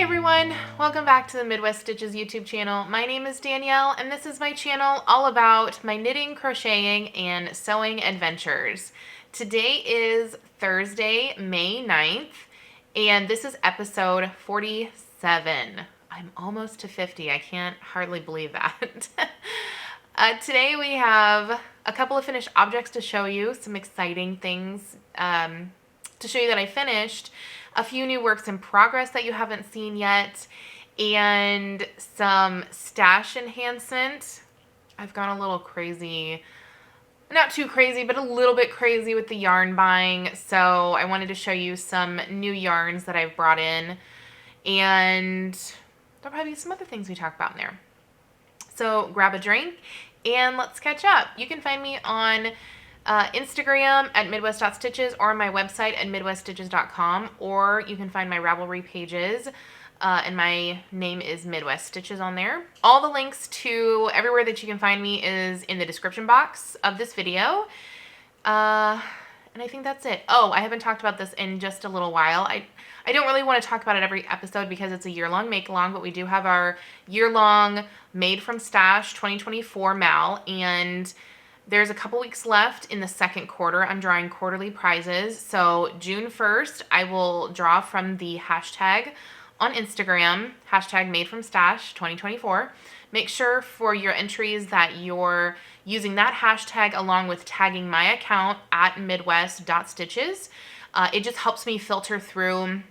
everyone, welcome back to the Midwest Stitches YouTube channel. My name is Danielle and this is my channel all about my knitting, crocheting, and sewing adventures. Today is Thursday, May 9th, and this is episode 47. I'm almost to 50. I can't hardly believe that. Today we have a couple of finished objects to show you, some exciting things to show you that I finished, a few new works in progress that you haven't seen yet, and some stash enhancement. I've gone a little crazy, not too crazy, but a little bit crazy with the yarn buying, so I wanted to show you some new yarns that I've brought in, and there'll probably be some other things we talk about in there. So grab a drink and let's catch up. You can find me on Instagram at midwest.stitches or on my website at midweststitches.com, or you can find my Ravelry pages and my name is Midwest Stitches on there. All the links to everywhere that you can find me is in the description box of this video. And I think that's it. Oh, I haven't talked about this in just a little while. I don't really want to talk about it every episode because it's a year-long make-along, but we do have our year-long Made from Stash 2024 MAL, and there's a couple weeks left in the second quarter. I'm drawing quarterly prizes. So June 1st, I will draw from the hashtag on Instagram, hashtag Made from Stash 2024. Make sure for your entries that you're using that hashtag along with tagging my account at midwest.stitches. It just helps me filter through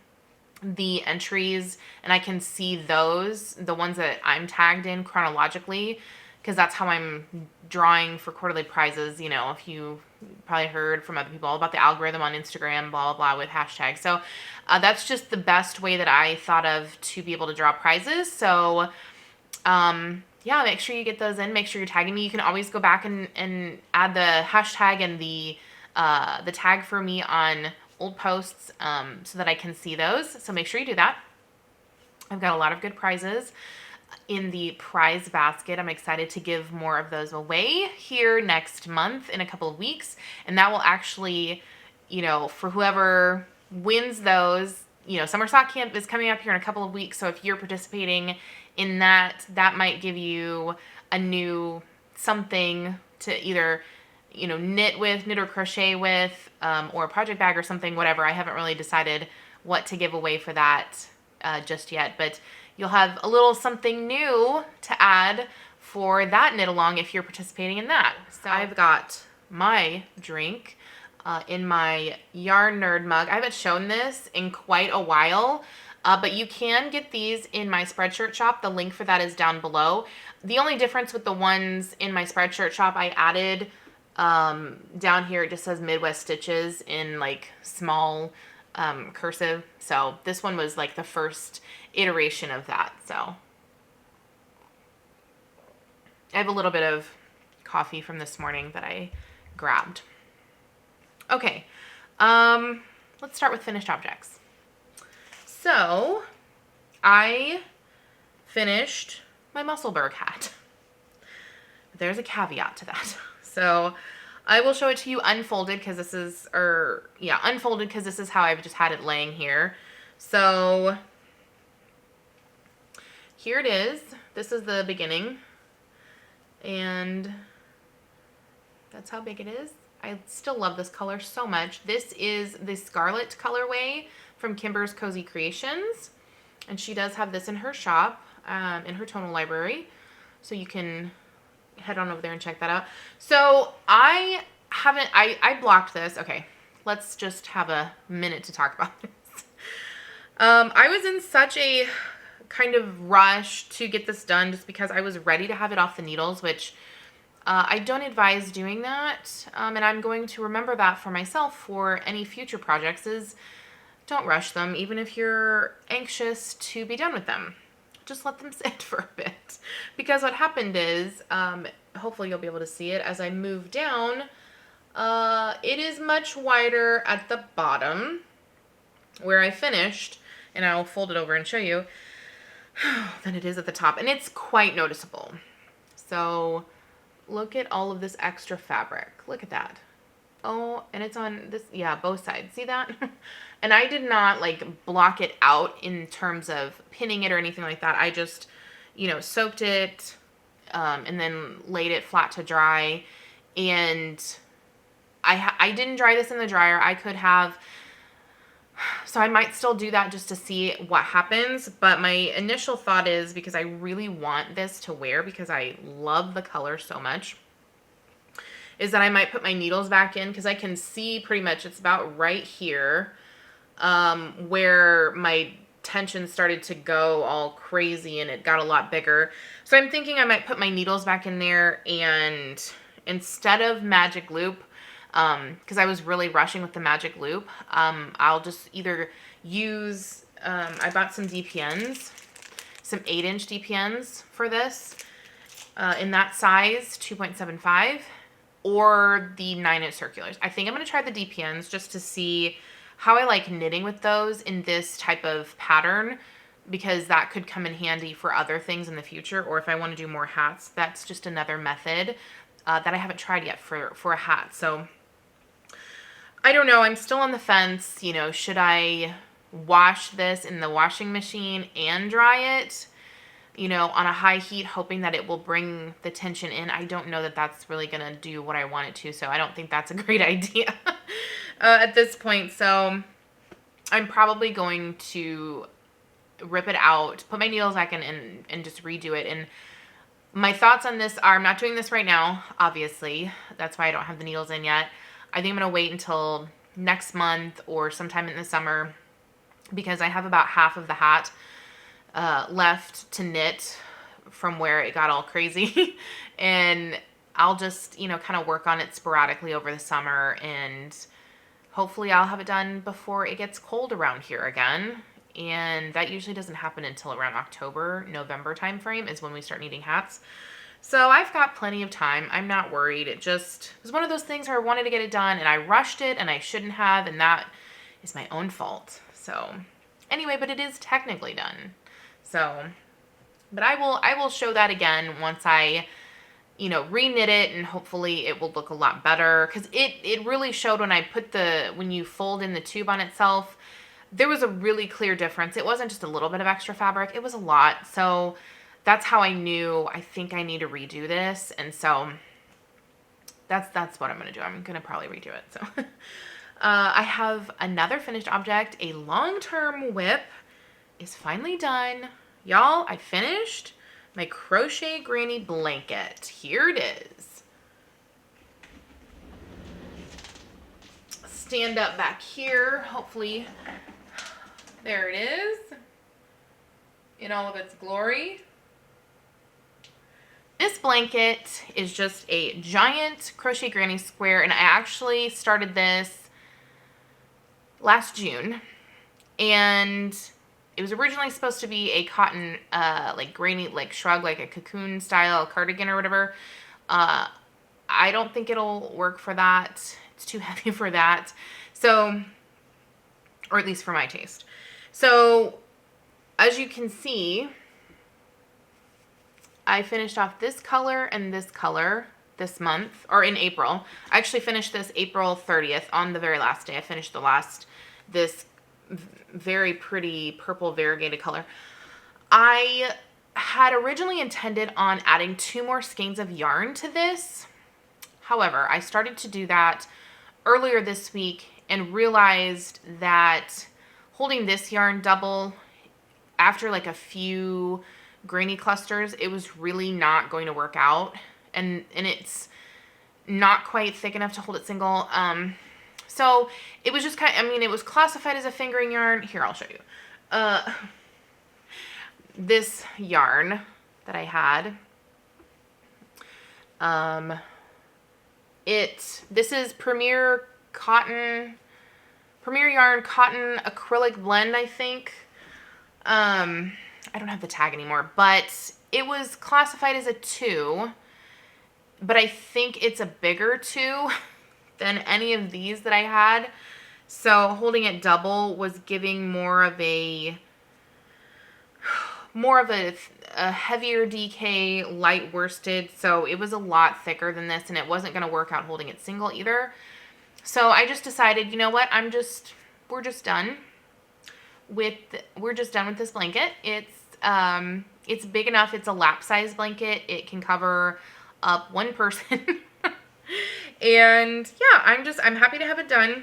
the entries and I can see those, the ones that I'm tagged in chronologically, because that's how I'm drawing for quarterly prizes. You know, if you probably heard from other people about the algorithm on Instagram, blah, blah, blah, with hashtags. So that's just the best way that I thought of to be able to draw prizes. So yeah, make sure you get those in. Make sure you're tagging me. You can always go back and add the hashtag and the tag for me on old posts so that I can see those. So make sure you do that. I've got a lot of good prizes in the prize basket. I'm excited to give more of those away here next month in a couple of weeks. And that will actually, you know, for whoever wins those, you know, Summer Sock Camp is coming up here in a couple of weeks. So if you're participating in that, that might give you a new something to either, you know, knit or crochet with, or a project bag or something, whatever. I haven't really decided what to give away for that just yet, but you'll have a little something new to add for that knit along if you're participating in that. So I've got my drink in my Yarn Nerd mug. I haven't shown this in quite a while, but you can get these in my Spreadshirt shop. The link for that is down below. The only difference with the ones in my Spreadshirt shop, I added down here, it just says Midwest Stitches in like small cursive. So this one was like the first iteration of that. So I have a little bit of coffee from this morning that I grabbed. Okay, let's start with finished objects. So I finished my Musselburgh hat. There's a caveat to that. So I will show it to you unfolded because this is, unfolded because this is how I've just had it laying here. So here it is. This is the beginning. And that's how big it is. I still love this color so much. This is the Scarlet colorway from Kimber's Cozy Creations. And she does have this in her shop, in her tonal library. So you can head on over there and check that out. So I blocked this. Okay, let's just have a minute to talk about this. I was in such a kind of rush to get this done just because I was ready to have it off the needles, which I don't advise doing that. And I'm going to remember that for myself for any future projects is don't rush them, even if you're anxious to be done with them. Just let them sit for a bit. Because what happened is, hopefully you'll be able to see it as I move down, it is much wider at the bottom where I finished, and I'll fold it over and show you, than it is at the top. And it's quite noticeable. So look at all of this extra fabric. Look at that. Oh, and it's on this, yeah, both sides. See that? And I did not like block it out in terms of pinning it or anything like that. I just, soaked it and then laid it flat to dry. And I didn't dry this in the dryer. I could have, so I might still do that just to see what happens. But my initial thought is, because I really want this to wear because I love the color so much, is that I might put my needles back in, because I can see pretty much it's about right here where my tension started to go all crazy and it got a lot bigger. So I'm thinking I might put my needles back in there, and instead of magic loop, because I was really rushing with the magic loop, I'll just either use, I bought some DPNs, some 8-inch DPNs for this, in that size, 2.75, or the 9-inch circulars. I think I'm going to try the DPNs just to see how I like knitting with those in this type of pattern, because that could come in handy for other things in the future, or if I want to do more hats. That's just another method that I haven't tried yet for a hat. So I don't know. I'm still on the fence. Should I wash this in the washing machine and dry it, on a high heat, hoping that it will bring the tension in? I don't know that that's really going to do what I want it to, so I don't think that's a great idea at this point. So I'm probably going to rip it out, put my needles back in, and just redo it. And my thoughts on this are, I'm not doing this right now, obviously. That's why I don't have the needles in yet. I think I'm going to wait until next month or sometime in the summer, because I have about half of the hat left to knit from where it got all crazy. And I'll just, kind of work on it sporadically over the summer, and hopefully I'll have it done before it gets cold around here again. And that usually doesn't happen until around October, November timeframe is when we start needing hats. So I've got plenty of time. I'm not worried. It just was one of those things where I wanted to get it done and I rushed it, and I shouldn't have, and that is my own fault. So anyway, but it is technically done. So, but I will show that again once I, reknit it, and hopefully it will look a lot better, because it really showed when you fold in the tube on itself, there was a really clear difference. It wasn't just a little bit of extra fabric, it was a lot. So that's how I knew, I think I need to redo this. And so that's what I'm going to do. I'm going to probably redo it. So I have another finished object. A long-term whip is finally done. Y'all, I finished my crochet granny blanket. Here it is. Stand up back here. Hopefully, there it is in all of its glory. This blanket is just a giant crochet granny square, and I actually started this last June, and it was originally supposed to be a cotton, like granny, like shrug, like a cocoon style cardigan or whatever. I don't think it'll work for that. It's too heavy for that. So, or at least for my taste. So, as you can see, I finished off this color and this color this month, or in April. I actually finished this April 30th, on the very last day. I finished this very pretty purple variegated color. I had originally intended on adding 2 more skeins of yarn to this. However, I started to do that earlier this week and realized that holding this yarn double after like a few granny clusters, it was really not going to work out, and it's not quite thick enough to hold it single. So it was just it was classified as a fingering yarn. Here, I'll show you. This yarn that I had, this is Premier Yarn Cotton Acrylic Blend, I think. I don't have the tag anymore, but it was classified as a 2, but I think it's a bigger 2 than any of these that I had. So holding it double was giving more of a heavier DK, light worsted. So it was a lot thicker than this, and it wasn't going to work out holding it single either. So I just decided, you know what, we're just done with this blanket. It's big enough. It's a lap size blanket. It can cover up one person. And yeah, I'm happy to have it done.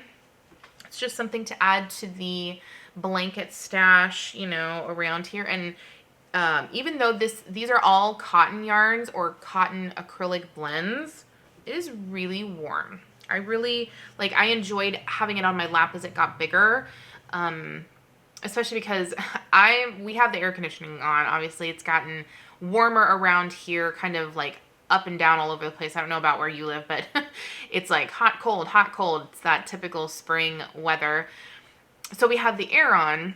It's just something to add to the blanket stash, you know, around here. And even though these are all cotton yarns or cotton acrylic blends, it is really warm. I really, like, I enjoyed having it on my lap as it got bigger, especially because we have the air conditioning on. Obviously, it's gotten warmer around here, kind of like up and down all over the place. I don't know about where you live, but it's like hot, cold, hot, cold. It's that typical spring weather. So we have the air on,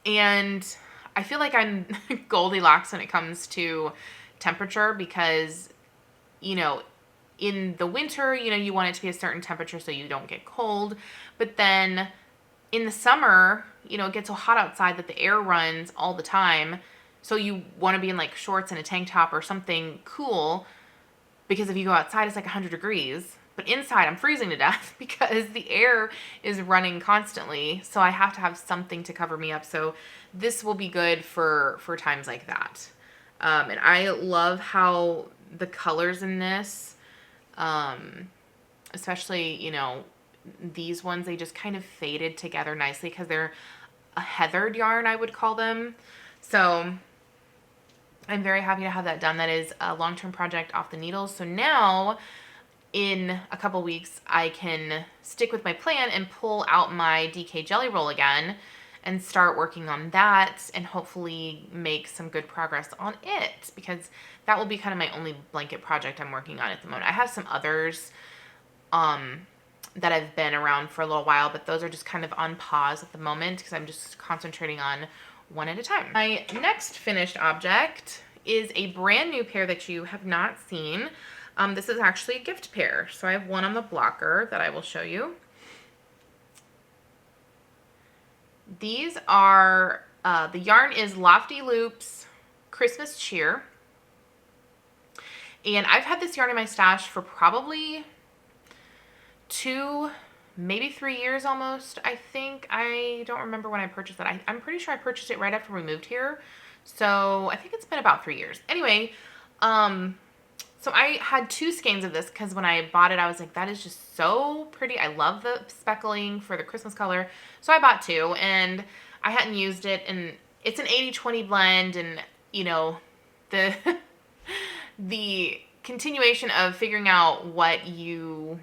and I feel like I'm Goldilocks when it comes to temperature because, you know, in the winter, you know, you want it to be a certain temperature so you don't get cold. But then in the summer, you know, it gets so hot outside that the air runs all the time. So you want to be in like shorts and a tank top or something cool, because if you go outside, it's like 100 degrees. But inside, I'm freezing to death because the air is running constantly. So I have to have something to cover me up. So this will be good for times like that. And I love how the colors in this, especially, you know, these ones, they just kind of faded together nicely because they're a heathered yarn, I would call them. So I'm very happy to have that done. That is a long-term project off the needles. So now in a couple weeks, I can stick with my plan and pull out my DK Jelly Roll again and start working on that and hopefully make some good progress on it, because that will be kind of my only blanket project I'm working on at the moment. I have some others that have been around for a little while, but those are just kind of on pause at the moment because I'm just concentrating on one at a time. My next finished object is a brand new pair that you have not seen. This is actually a gift pair. So I have one on the blocker that I will show you. These are, the yarn is Lofty Loops Christmas Cheer. And I've had this yarn in my stash for probably 2, maybe 3 years almost, I think. I don't remember when I purchased it. I'm pretty sure I purchased it right after we moved here. So I think it's been about 3 years. Anyway, so I had 2 skeins of this because when I bought it, I was like, that is just so pretty. I love the speckling for the Christmas color. So I bought 2, and I hadn't used it, and it's an 80-20 blend, and, you know, the the continuation of figuring out what you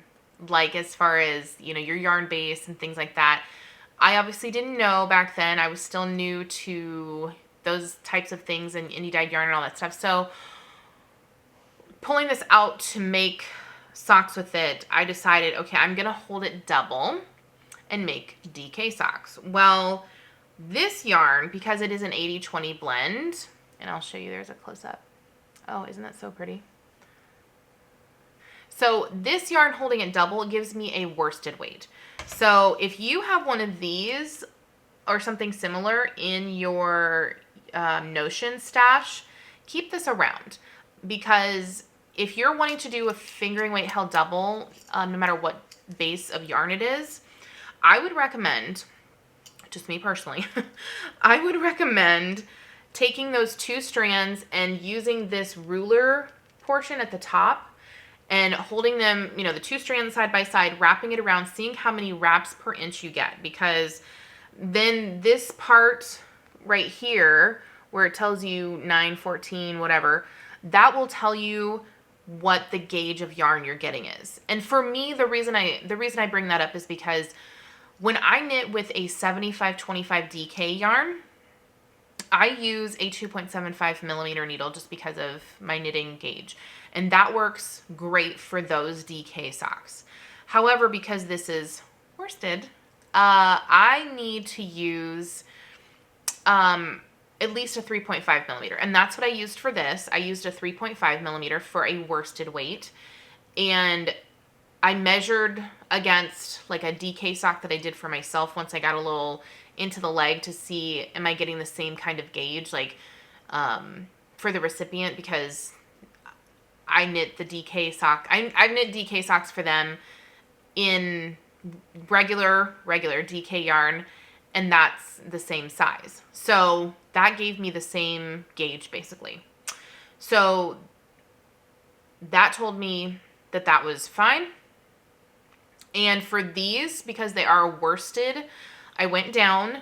like as far as, you know, your yarn base and things like that. I obviously didn't know back then. I was still new to those types of things and indie dyed yarn and all that stuff. So pulling this out to make socks with it, I decided, okay, I'm going to hold it double and make DK socks. Well, this yarn, because it is an 80-20 blend, and I'll show you, there's a close-up. Oh, isn't that so pretty? So this yarn holding it double gives me a worsted weight. So if you have one of these or something similar in your Notion stash, keep this around, because if you're wanting to do a fingering weight held double, no matter what base of yarn it is, I would recommend, just me personally, I would recommend taking those 2 strands and using this ruler portion at the top and holding them, you know, the 2 strands side by side, wrapping it around, seeing how many wraps per inch you get, because then this part right here where it tells you 9, 14, whatever, that will tell you what the gauge of yarn you're getting is. And for me, the reason I bring that up is because when I knit with a 75-25 DK yarn, I use a 2.75 millimeter needle just because of my knitting gauge. And that works great for those DK socks. However, because this is worsted, I need to use at least a 3.5 millimeter. And that's what I used for this. I used a 3.5 millimeter for a worsted weight. And I measured against like a DK sock that I did for myself once I got a little into the leg to see, am I getting the same kind of gauge, like for the recipient, because I knit the DK sock. I've knit DK socks for them in regular DK yarn, and that's the same size. So that gave me the same gauge basically. So that told me that that was fine. And for these, because they are worsted, I went down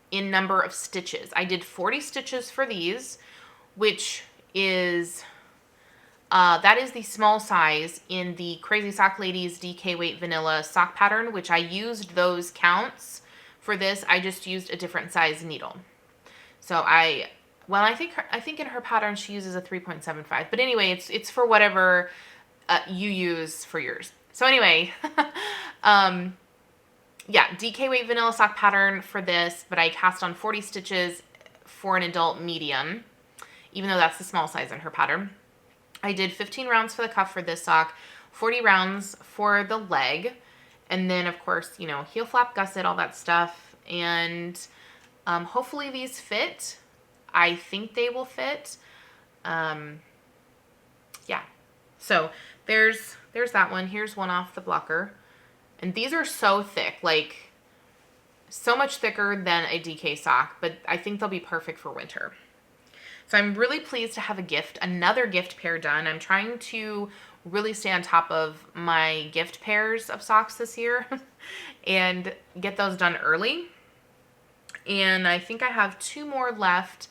in number of stitches. I did 40 stitches for these, which is, that is the small size in the Crazy Sock Ladies DK Weight Vanilla sock pattern, which I used those counts for this. I just used a different size needle. So I think in her pattern she uses a 3.75, but anyway, it's for whatever you use for yours. So anyway, yeah, DK Weight Vanilla sock pattern for this, but I cast on 40 stitches for an adult medium, even though that's the small size in her pattern. I did 15 rounds for the cuff for this sock, 40 rounds for the leg, and then of course, you know, heel flap, gusset, all that stuff, and hopefully these fit. I think they will fit. Yeah, so there's that one. Here's one off the blocker. And these are so thick, like so much thicker than a DK sock, but I think they'll be perfect for winter. So I'm really pleased to have another gift pair done. I'm trying to really stay on top of my gift pairs of socks this year and get those done early. And I think I have 2 more left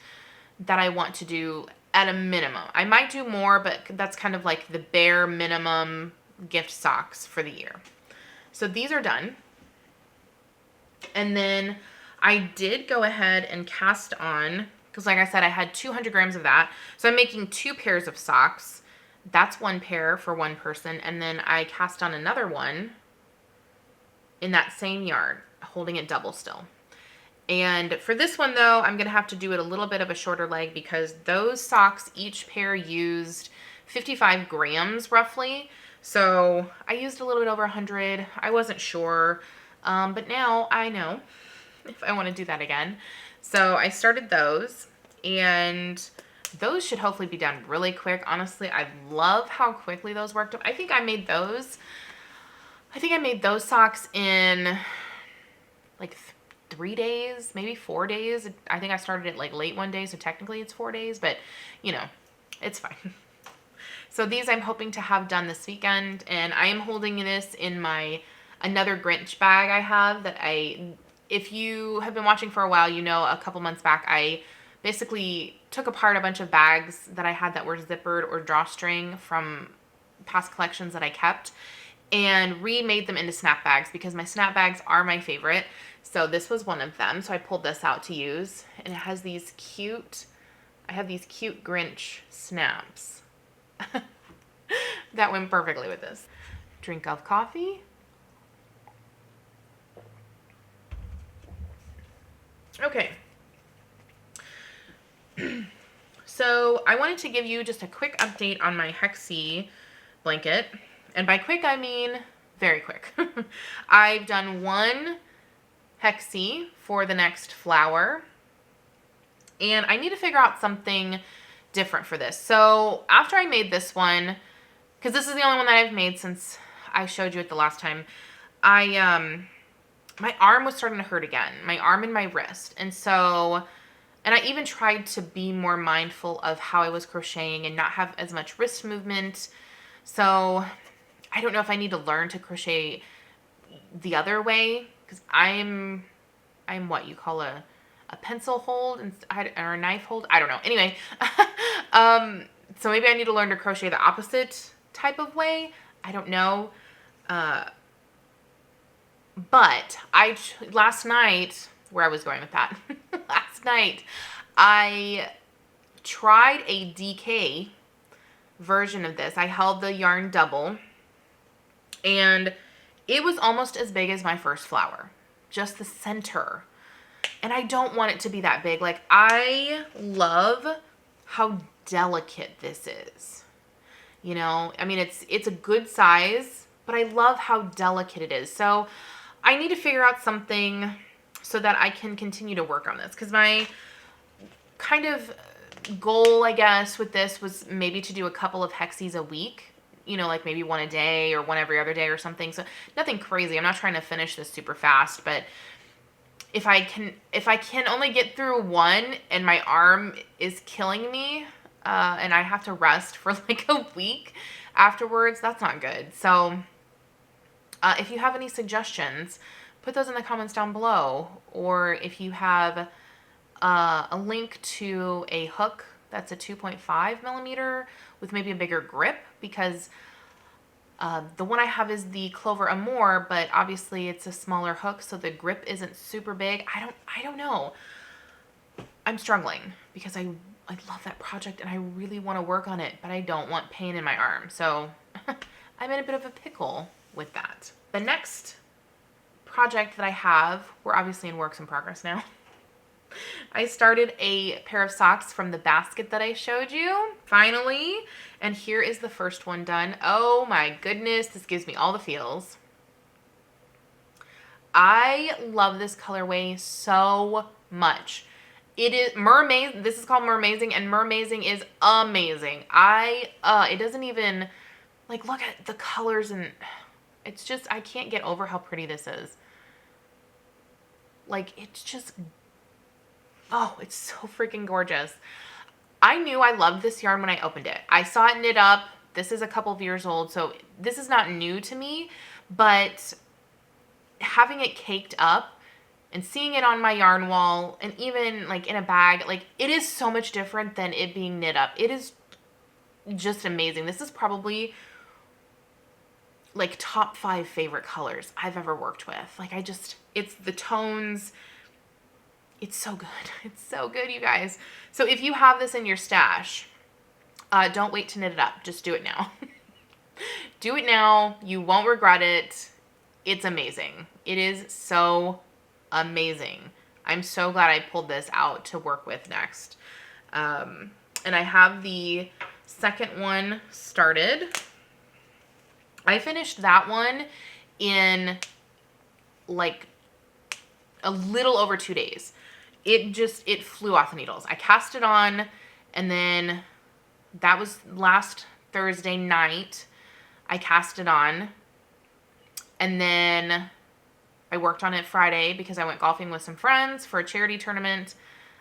that I want to do at a minimum. I might do more, but that's kind of like the bare minimum gift socks for the year. So these are done. And then I did go ahead and cast on, because like I said, I had 200 grams of that. So I'm making 2 pairs of socks. That's 1 pair for 1 person. And then I cast on another one in that same yarn, holding it double still. And for this one though, I'm going to have to do it a little bit of a shorter leg because those socks, each pair used 55 grams roughly. So I used a little bit over 100. I wasn't sure, but now I know if I want to do that again. So I started those, and those should hopefully be done really quick. Honestly, I love how quickly those worked up. I think I made those socks in like 3 days, maybe 4 days. I think I started it like late one day, so technically it's 4 days, but you know, it's fine. So these I'm hoping to have done this weekend, and I am holding this in my another Grinch bag I have that if you have been watching for a while, you know a couple months back I basically took apart a bunch of bags that I had that were zippered or drawstring from past collections that I kept and remade them into snap bags because my snap bags are my favorite. So this was one of them. So I pulled this out to use, and it has these cute, I have these cute Grinch snaps. That went perfectly with this. Drink of coffee. Okay. So I wanted to give you just a quick update on my Hexie blanket. And by quick, I mean very quick. I've done 1 Hexie for the next flower. And I need to figure out something different for this. So after I made this one, because this is the only one that I've made since I showed you it the last time, my arm was starting to hurt again, my arm and my wrist. And I even tried to be more mindful of how I was crocheting and not have as much wrist movement. So I don't know if I need to learn to crochet the other way, because I'm what you call a pencil hold or a knife hold. I don't know. Anyway, so maybe I need to learn to crochet the opposite type of way. I don't know. But last night, where I was going with that, last night, I tried a DK version of this. I held the yarn double, and it was almost as big as my first flower, just the center. And I don't want it to be that big. Like, I love how delicate this is. You know, I mean, it's a good size, but I love how delicate it is. So I need to figure out something so that I can continue to work on this. Because my kind of goal, I guess, with this was maybe to do a couple of Hexies a week. you know, like maybe one a day or one every other day or something. So nothing crazy. I'm not trying to finish this super fast, but if I can only get through one and my arm is killing me, and I have to rest for like a week afterwards, that's not good. So if you have any suggestions, put those in the comments down below. Or if you have a link to a hook that's a 2.5 millimeter with maybe a bigger grip, because the one I have is the Clover Amour, but obviously it's a smaller hook, so the grip isn't super big. I don't know. I'm struggling because I love that project and I really want to work on it, but I don't want pain in my arm. So I'm in a bit of a pickle with that. The next project that I have, we're obviously in works in progress now. I started a pair of socks from the basket that I showed you, finally, and here is the first one done. Oh my goodness, this gives me all the feels. I love this colorway so much. It is this is called Mermazing, and Mermazing is amazing. It doesn't even, like, look at the colors, and it's just, I can't get over how pretty this is. Like, it's just, oh, it's so freaking gorgeous. I knew I loved this yarn when I opened it. I saw it knit up. This is a couple of years old, so this is not new to me, but having it caked up and seeing it on my yarn wall and even like in a bag, like, it is so much different than it being knit up. It is just amazing. This is probably like top 5 favorite colors I've ever worked with. Like, it's the tones. It's so good. It's so good, you guys. So if you have this in your stash, don't wait to knit it up. Just do it now. Do it now. You won't regret it. It's amazing. It is so amazing. I'm so glad I pulled this out to work with next. And I have the second one started. I finished that one in like a little over 2 days. It flew off the needles. I cast it on, and then that was last Thursday night. I cast it on, and then I worked on it Friday because I went golfing with some friends for a charity tournament.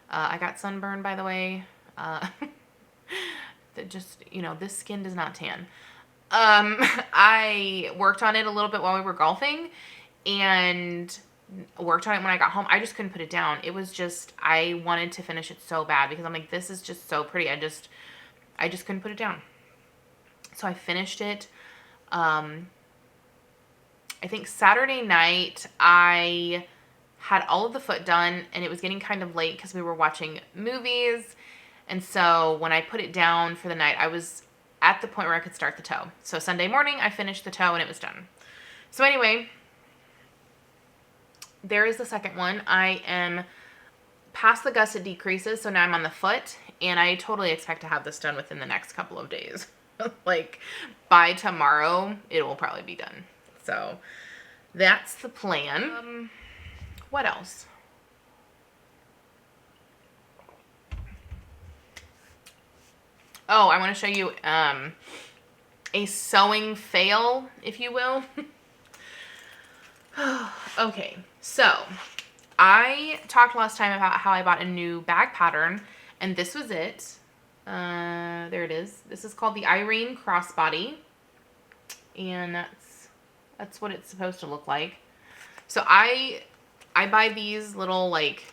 I got sunburned, by the way. That just, you know, this skin does not tan. I worked on it a little bit while we were golfing, and worked on it when I got home. I just couldn't put it down. It was just, I wanted to finish it so bad because I'm like, this is just so pretty. I just couldn't put it down. So I finished it. I think Saturday night I had all of the foot done, and it was getting kind of late because we were watching movies. And so when I put it down for the night, I was at the point where I could start the toe. So Sunday morning I finished the toe and it was done. So anyway, there is the second one. I am past the gusset decreases, so now I'm on the foot, and I totally expect to have this done within the next couple of days. Like, by tomorrow, it will probably be done. So that's the plan. What else? Oh, I want to show you a sewing fail, if you will. Okay, so I talked last time about how I bought a new bag pattern, and this was it. There it is. This is called the Irene Crossbody, and that's what it's supposed to look like. So I buy these little, like,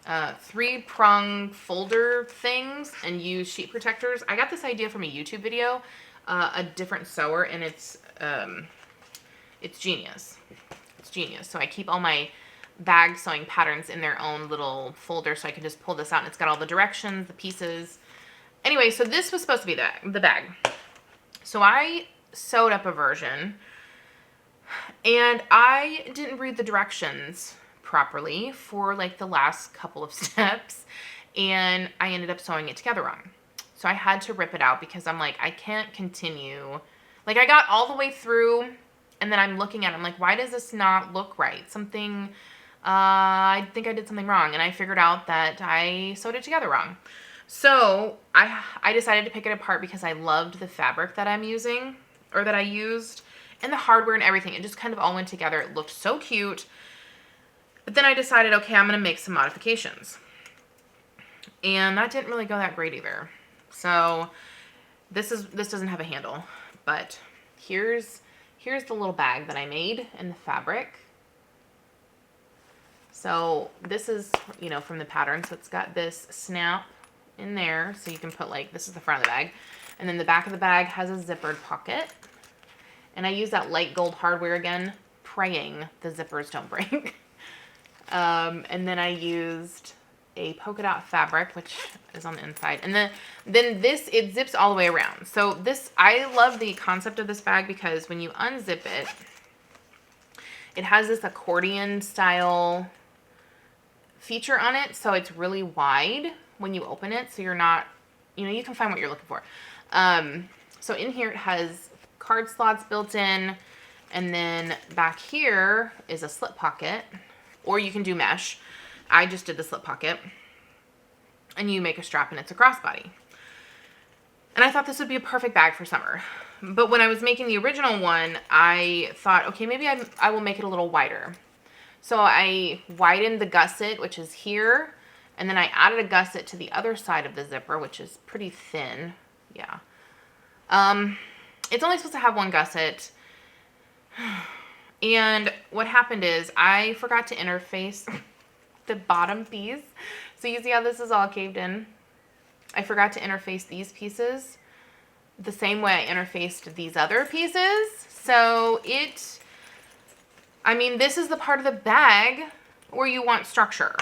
3-prong folder things and use sheet protectors. I got this idea from a YouTube video, a different sewer, and it's genius. It's genius. So I keep all my bag sewing patterns in their own little folder, so I can just pull this out, and it's got all the directions, the pieces. Anyway, so this was supposed to be the bag. So I sewed up a version, and I didn't read the directions properly for like the last couple of steps, and I ended up sewing it together wrong. So I had to rip it out because I'm like, I can't continue. Like, I got all the way through, and then I'm looking at it, I'm like, why does this not look right? I think I did something wrong, and I figured out that I sewed it together wrong. So I decided to pick it apart because I loved the fabric that I'm using, or that I used, and the hardware and everything. It just kind of all went together. It looked so cute. But then I decided, okay, I'm going to make some modifications. And that didn't really go that great either. So this doesn't have a handle, but here's the little bag that I made in the fabric. So this is, you know, from the pattern. So it's got this snap in there. So you can put, like, this is the front of the bag. And then the back of the bag has a zippered pocket. And I use that light gold hardware again, praying the zippers don't break. And then I used a polka dot fabric, which is on the inside. And then this, it zips all the way around. So this, I love the concept of this bag because when you unzip it, it has this accordion style feature on it. So it's really wide when you open it. So you're not, you know, you can find what you're looking for. So in here it has card slots built in. And then back here is a slip pocket, or you can do mesh. I just did the slip pocket, and you make a strap and it's a crossbody. And I thought this would be a perfect bag for summer. But when I was making the original one, I thought, okay, maybe I will make it a little wider. So I widened the gusset, which is here, and then I added a gusset to the other side of the zipper, which is pretty thin. Yeah. It's only supposed to have one gusset. And what happened is I forgot to interface the bottom piece. So you see how this is all caved in? I forgot to interface these pieces the same way I interfaced these other pieces. So I mean, this is the part of the bag where you want structure.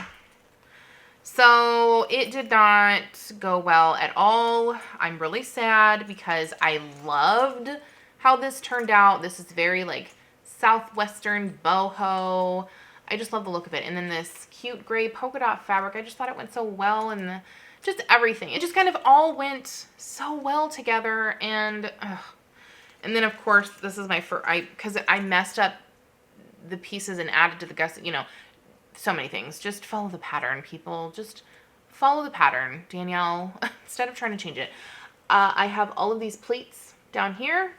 So it did not go well at all. I'm really sad because I loved how this turned out. This is very like Southwestern boho. I just love the look of it. And then this cute gray polka dot fabric, I just thought it went so well, and just everything. It just kind of all went so well together. And then of course, this is my first, because I messed up the pieces and added to the gusset, you know, so many things. Just follow the pattern, people. Just follow the pattern, Danielle, instead of trying to change it. I have all of these pleats down here.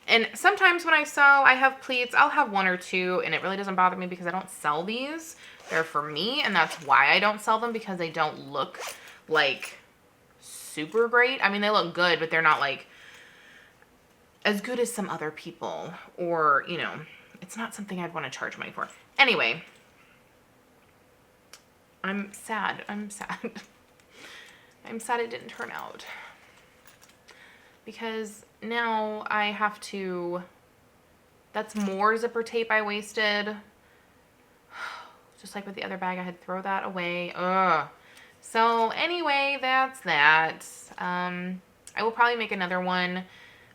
And sometimes when I sew, I have pleats. I'll have one or two, and it really doesn't bother me because I don't sell these. They're for me, and that's why I don't sell them, because they don't look like super great. I mean, they look good, but they're not like as good as some other people, or, you know, it's not something I'd want to charge money for. Anyway, I'm sad. I'm sad. I'm sad it didn't turn out, because now I have to, that's more zipper tape I wasted. Just like with the other bag, I had to throw that away. Ugh. So anyway, that's that. I will probably make another one,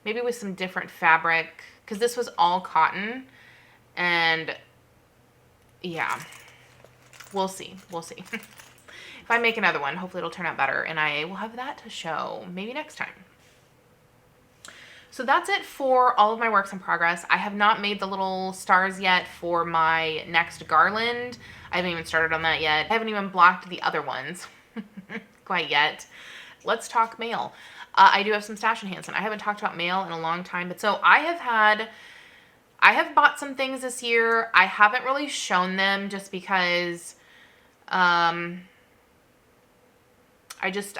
maybe with some different fabric, because this was all cotton. And yeah, we'll see. We'll see. If I make another one, hopefully it'll turn out better, and I will have that to show maybe next time. So that's it for all of my works in progress. I have not made the little stars yet for my next garland. I haven't even started on that yet. I haven't even blocked the other ones quite yet. Let's talk mail. I do have some stash in Hanson. I haven't talked about mail in a long time, but so I have bought some things this year. I haven't really shown them just because I just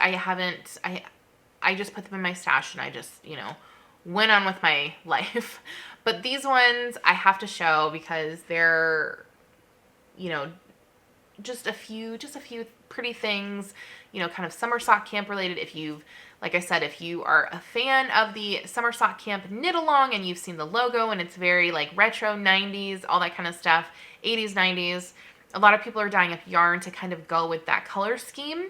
put them in my stash, and I just, you know, went on with my life. But these ones I have to show because they're, you know, just a few pretty things, you know, kind of summer sock camp related. If you've, like I said, if you are a fan of the summer sock camp knit along and you've seen the logo and it's very like retro 90s, all that kind of stuff, 80s, 90s, a lot of people are dyeing up yarn to kind of go with that color scheme.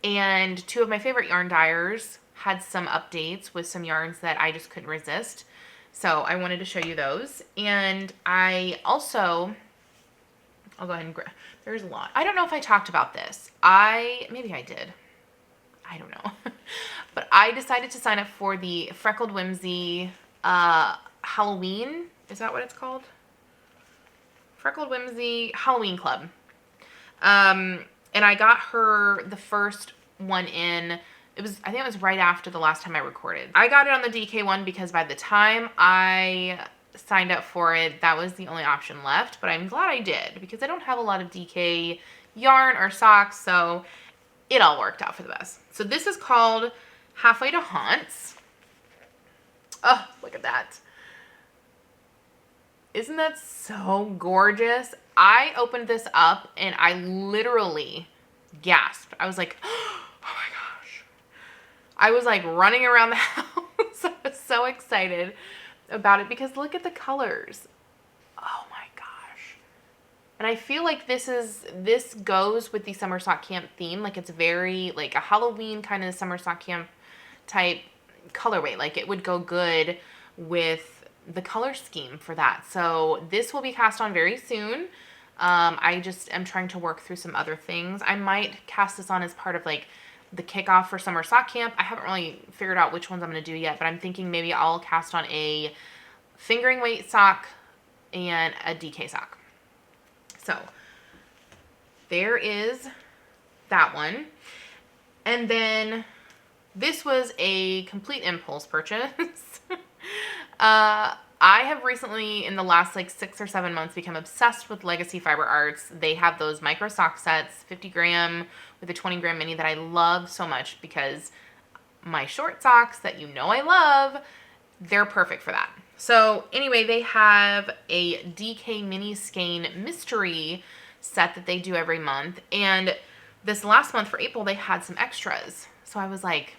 And two of my favorite yarn dyers had some updates with some yarns that I just couldn't resist. So I wanted to show you those. And I also, I'll go ahead and grab, there's a lot. I don't know if I talked about this. Maybe I did. I don't know. But I decided to sign up for the Freckled Whimsy Halloween. Is that what it's called? Freckled Whimsy Halloween Club. And I got her the first one in. I think it was right after the last time I recorded. I got it on the DK one because by the time I signed up for it, that was the only option left, but I'm glad I did because I don't have a lot of DK yarn or socks, so it all worked out for the best. So this is called Halfway to Haunts. Oh, look at that. Isn't that so gorgeous? I opened this up and I literally gasped. I was like, oh my gosh. I was like running around the house. I was so excited about it because look at the colors. Oh my gosh. And I feel like this goes with the summer sock camp theme. Like it's very like a Halloween kind of summer sock camp type colorway. Like it would go good with the color scheme for that. So this will be cast on very soon. I just am trying to work through some other things. I might cast this on as part of like the kickoff for summer sock camp. I haven't really figured out which ones I'm going to do yet, but I'm thinking maybe I'll cast on a fingering weight sock and a DK sock. So there is that one. And then this was a complete impulse purchase. I have recently, in the last like 6 or 7 months, become obsessed with Legacy Fiber Arts. They have those micro sock sets, 50 gram with a 20 gram mini that I love so much because my short socks that you know I love, they're perfect for that. So anyway, they have a DK mini skein mystery set that they do every month. And this last month for April, they had some extras. So I was like,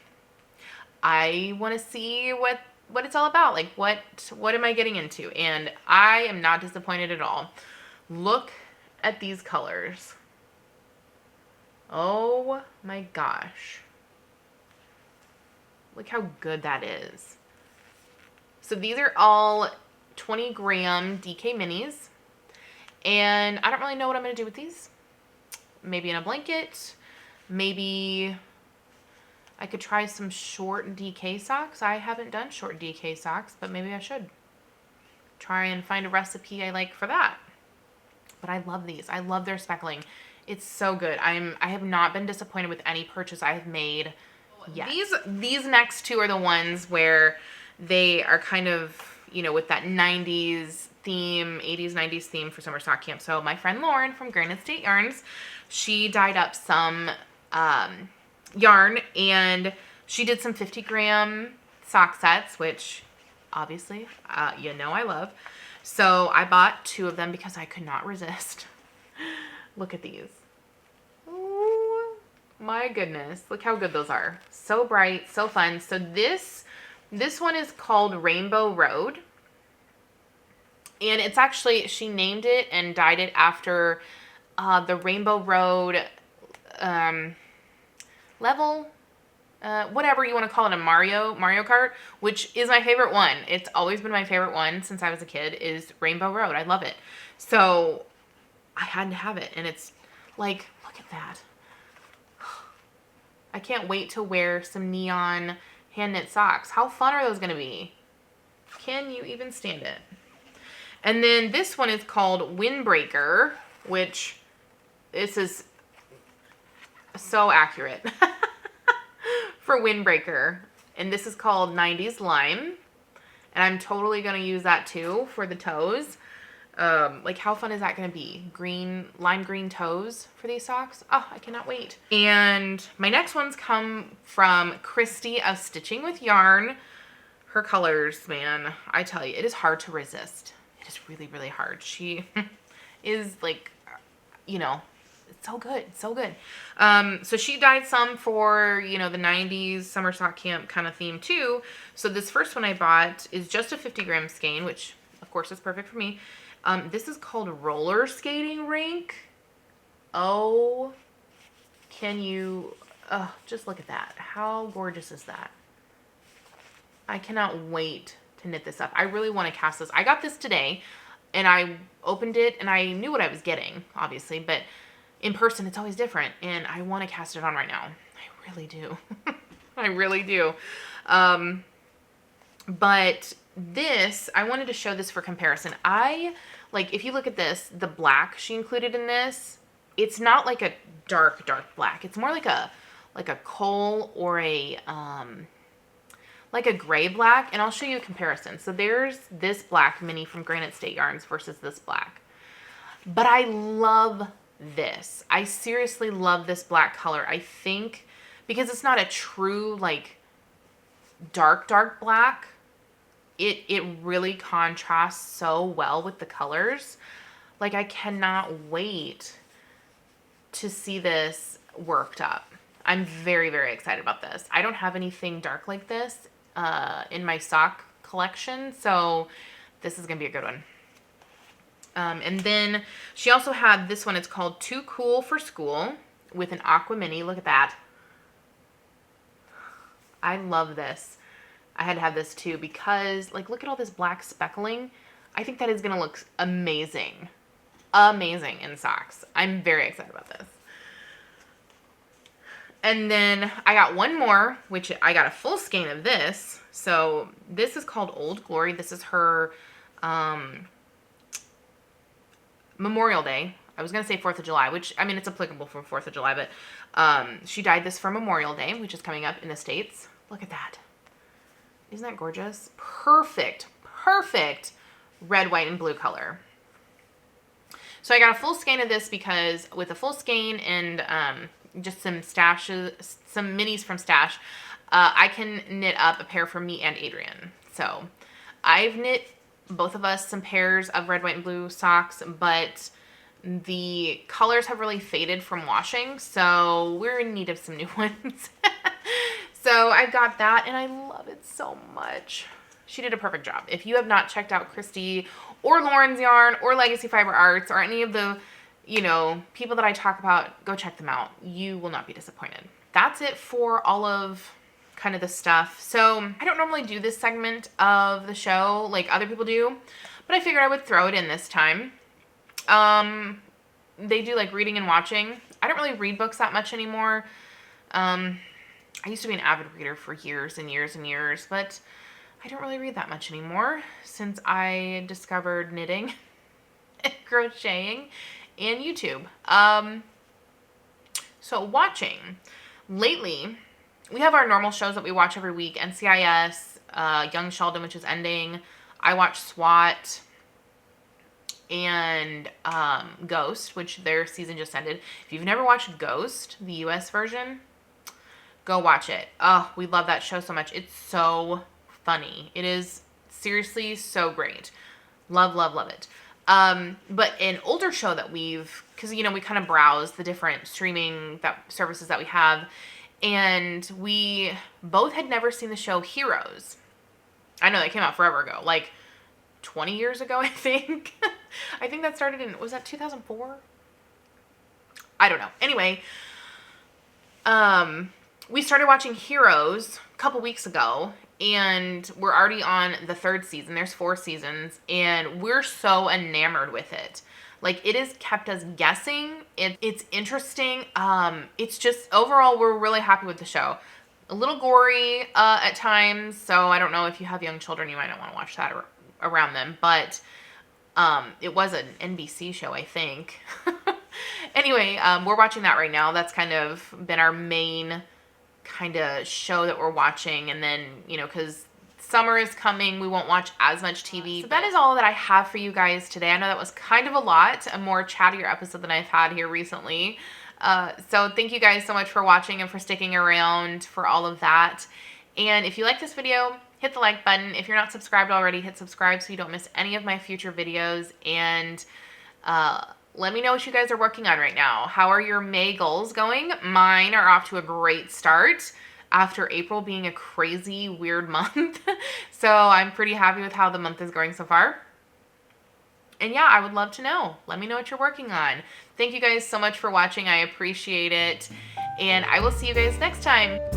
I want to see what it's all about. Like what am I getting into? And I am not disappointed at all. Look at these colors. Oh my gosh. Look how good that is. So these are all 20 gram DK minis. And I don't really know what I'm going to do with these. Maybe in a blanket. Maybe I could try some short DK socks. I haven't done short DK socks, but maybe I should try and find a recipe I like for that. But I love these. I love their speckling. It's so good. I have not been disappointed with any purchase I have made yet. These next two are the ones where they are kind of, you know, with that 90s theme, 80s, 90s theme for summer sock camp. So my friend Lauren from Granite State Yarns, she dyed up some yarn and she did some 50 gram sock sets, which obviously you know I love. So I bought 2 of them because I could not resist. Look at these. Ooh, my goodness. Look how good those are. So bright, so fun. So this one is called Rainbow Road. And it's actually, she named it and dyed it after the Rainbow Road level, whatever you want to call it, a Mario Kart, which is my favorite one. It's always been my favorite one since I was a kid, is Rainbow Road. I love it. So I had to have it. And it's like, look at that. I can't wait to wear some neon hand knit socks. How fun are those going to be? Can you even stand it? And then this one is called Windbreaker, which this is so accurate for Windbreaker. And this is called 90s Lime. And I'm totally going to use that too for the toes. Like how fun is that going to be? Lime green toes for these socks. Oh, I cannot wait. And my next ones come from Christy of Stitching with Yarn. Her colors, man, I tell you, it is hard to resist. It is really, really hard. She is like, you know, it's so good, so good. So she dyed some for, you know, the 90s summer sock camp kind of theme too. So this first one I bought is just a 50 gram skein, which of course is perfect for me. This is called Roller Skating Rink. Oh, can you, just look at that. How gorgeous is that? I cannot wait to knit this up. I really want to cast this. I got this today and I opened it and I knew what I was getting, obviously, but in person it's always different and I want to cast it on right now. I really do. I really do. But this, I wanted to show this for comparison. Like, if you look at this, the black she included in this, it's not like a dark black. It's more like a like a coal or a, like a gray black, and I'll show you a comparison. So there's this black mini from Granite State Yarns versus this black. But I love this. I seriously love this black color. I think because it's not a true like dark black, it really contrasts so well with the colors. Like I cannot wait to see this worked up. I'm very, very excited about this. I don't have anything dark like this in my sock collection, so this is gonna be a good one. And then she also had this one. It's called Too Cool for School with an aqua mini. Look at that. I love this. I had to have this too because, like, look at all this black speckling. I think that is gonna look amazing. Amazing in socks. I'm very excited about this. And then I got one more, which I got a full skein of this. So this is called Old Glory. This is her Memorial Day. I was going to say 4th of July, which, I mean, it's applicable for 4th of July, but she dyed this for Memorial Day, which is coming up in the States. Look at that. Isn't that gorgeous? Perfect, perfect red, white, and blue color. So I got a full skein of this because with a full skein and just some stashes, some minis from Stash, I can knit up a pair for me and Adrian. So I've knit both of us some pairs of red, white, and blue socks, but the colors have really faded from washing, so we're in need of some new ones. So I got that, and I love it so much. She did a perfect job. If you have not checked out Christy or Lauren's Yarn or Legacy Fiber Arts or any of the, you know, people that I talk about, go check them out. You will not be disappointed. That's it for all of kind of the stuff. So I don't normally do this segment of the show like other people do, but I figured I would throw it in this time. They do like reading and watching. I don't really read books that much anymore. I used to be an avid reader for years and years and years, but I don't really read that much anymore since I discovered knitting and crocheting and YouTube. So watching. Lately, we have our normal shows that we watch every week. NCIS, Young Sheldon, which is ending. I watch SWAT and Ghost, which their season just ended. If you've never watched Ghost, the US version, go watch it. Oh, we love that show so much. It's so funny. It is seriously so great. Love, love, love it. But an older show that because, you know, we kind of browse the different streaming services that we have, and we both had never seen the show Heroes. I know that came out forever ago, like 20 years ago, I think. I think that started was that 2004? I don't know. Anyway, we started watching Heroes a couple weeks ago, and we're already on the 3rd season. There's 4 seasons, and we're so enamored with it. Like, it has kept us guessing. It's interesting. It's just, overall, we're really happy with the show. A little gory at times, so I don't know if you have young children, you might not want to watch that around them, but it was an NBC show, I think. Anyway, we're watching that right now. That's kind of been our main kind of show that we're watching, and then, you know, because summer is coming, we won't watch as much TV. So that is all that I have for you guys today. I know that was kind of a lot, a more chattier episode than I've had here recently. So thank you guys so much for watching and for sticking around for all of that. And if you like this video, hit the like button. If you're not subscribed already, hit subscribe so you don't miss any of my future videos. And let me know what you guys are working on right now. How are your May goals going? Mine are off to a great start after April being a crazy, weird month. So I'm pretty happy with how the month is going so far. And yeah, I would love to know. Let me know what you're working on. Thank you guys so much for watching. I appreciate it. And I will see you guys next time.